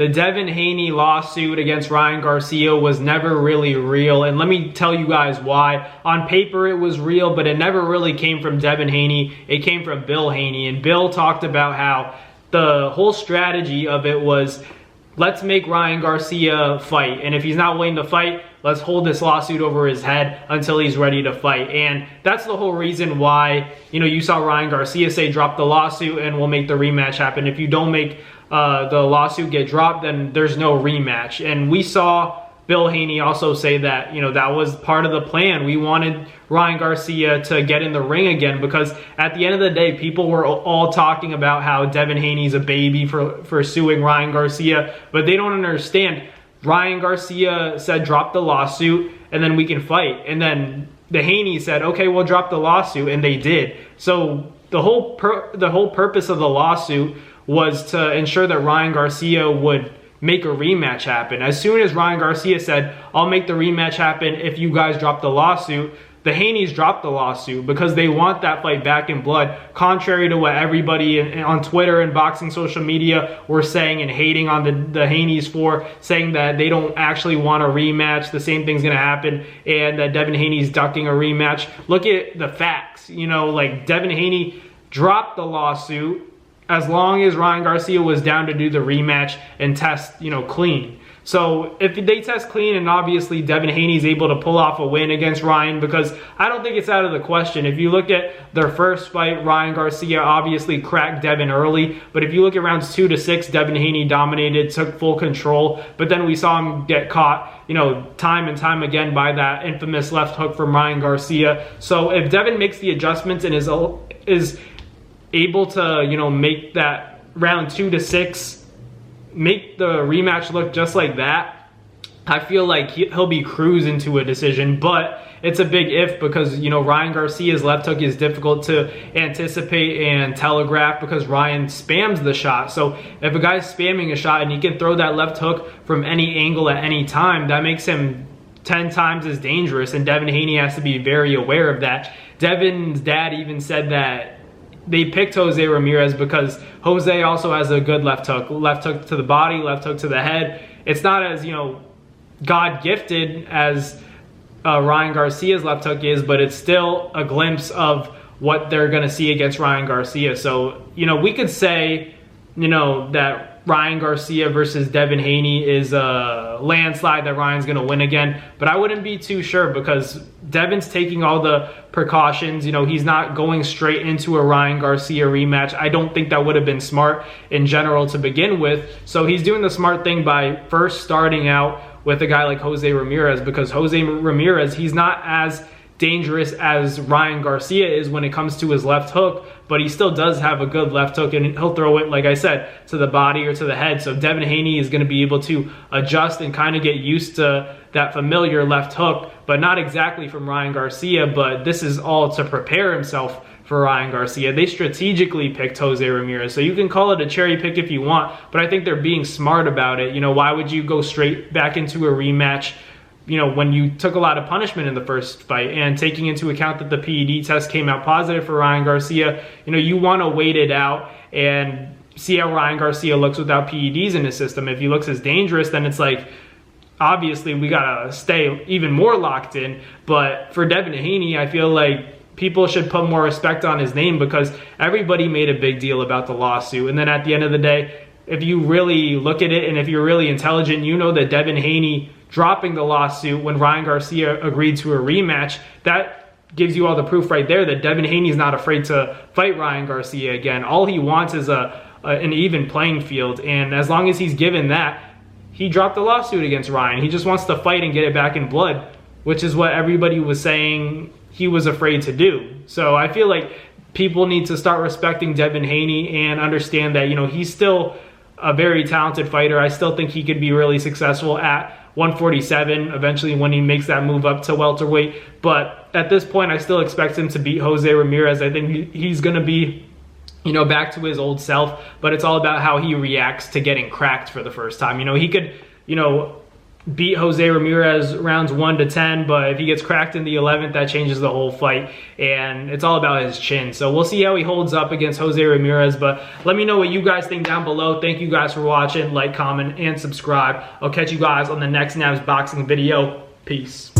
The Devin Haney lawsuit against Ryan Garcia was never really real, and let me tell you guys why. On paper it was real, but it never really came from Devin Haney. It came from Bill Haney, and Bill talked about how the whole strategy of it was, let's make Ryan Garcia fight, and if he's not willing to fight, let's hold this lawsuit over his head until he's ready to fight. And that's the whole reason why, you saw Ryan Garcia say drop the lawsuit and we'll make the rematch happen. If you don't make the lawsuit get dropped, then there's no rematch. And we saw Bill Haney also say that, that was part of the plan. We wanted Ryan Garcia to get in the ring again, because at the end of the day, people were all talking about how Devin Haney's a baby for suing Ryan Garcia, but they don't understand. Ryan Garcia said drop the lawsuit and then we can fight. And then the Haney said, okay, we'll drop the lawsuit, and they did. So the whole purpose of the lawsuit was to ensure that Ryan Garcia would make a rematch happen. As soon as Ryan Garcia said, I'll make the rematch happen if you guys drop the lawsuit, the Haneys dropped the lawsuit because they want that fight back in blood, contrary to what everybody on Twitter and boxing social media were saying and hating on the Haneys for, saying that they don't actually want a rematch, the same thing's going to happen, and that Devin Haney's ducking a rematch. Look at the facts. Like Devin Haney dropped the lawsuit as long as Ryan Garcia was down to do the rematch and test, clean. So if they test clean, and obviously Devin Haney's able to pull off a win against Ryan, because I don't think it's out of the question. If you look at their first fight, Ryan Garcia obviously cracked Devin early, but if you look at rounds 2 to 6, Devin Haney dominated, took full control, but then we saw him get caught, time and time again by that infamous left hook from Ryan Garcia. So if Devin makes the adjustments and is able to, make that round 2 to 6, make the rematch look just like that, I feel like he'll be cruising to a decision. But it's a big if, because Ryan Garcia's left hook is difficult to anticipate and telegraph because Ryan spams the shot. So if a guy's spamming a shot and he can throw that left hook from any angle at any time, that makes him 10 times as dangerous, and Devin Haney has to be very aware of that. Devin's dad even said that they picked Jose Ramirez because Jose also has a good left hook to the body, left hook to the head. It's not as, God-gifted as Ryan Garcia's left hook is, but it's still a glimpse of what they're going to see against Ryan Garcia. So, we could say, that Ryan Garcia versus Devin Haney is a landslide, that Ryan's going to win again, but I wouldn't be too sure because Devin's taking all the precautions. He's not going straight into a Ryan Garcia rematch. I don't think that would have been smart in general to begin with. So he's doing the smart thing by first starting out with a guy like Jose Ramirez, because Jose Ramirez, he's not as dangerous as Ryan Garcia is when it comes to his left hook, but he still does have a good left hook, and he'll throw it, like I said, to the body or to the head. So Devin Haney is going to be able to adjust and kind of get used to that familiar left hook, but not exactly from Ryan Garcia. But this is all to prepare himself for Ryan Garcia. They strategically picked Jose Ramirez, so you can call it a cherry pick if you want, but I think they're being smart about it. Why would you go straight back into a rematch when you took a lot of punishment in the first fight, and taking into account that the PED test came out positive for Ryan Garcia, you want to wait it out and see how Ryan Garcia looks without PEDs in his system. If he looks as dangerous, then it's like, obviously we got to stay even more locked in. But for Devin Haney, I feel like people should put more respect on his name, because everybody made a big deal about the lawsuit. And then at the end of the day, if you really look at it, and if you're really intelligent, that Devin Haney dropping the lawsuit when Ryan Garcia agreed to a rematch, that gives you all the proof right there that Devin Haney's not afraid to fight Ryan Garcia again. All he wants is an even playing field, and as long as he's given that, he dropped the lawsuit against Ryan. He just wants to fight and get it back in blood, which is what everybody was saying he was afraid to do. So I feel like people need to start respecting Devin Haney and understand that, he's still a very talented fighter. I still think he could be really successful at 147 eventually when he makes that move up to welterweight. But at this point, I still expect him to beat Jose Ramirez. I think he's going to be, back to his old self, but it's all about how he reacts to getting cracked for the first time. He could, beat Jose Ramirez rounds 1 to 10, but if he gets cracked in the 11th, that changes the whole fight, and it's all about his chin. So we'll see how he holds up against Jose Ramirez, but let me know what you guys think down below. Thank you guys for watching. Like, comment, and subscribe. I'll catch you guys on the next Nabs Boxing video. Peace.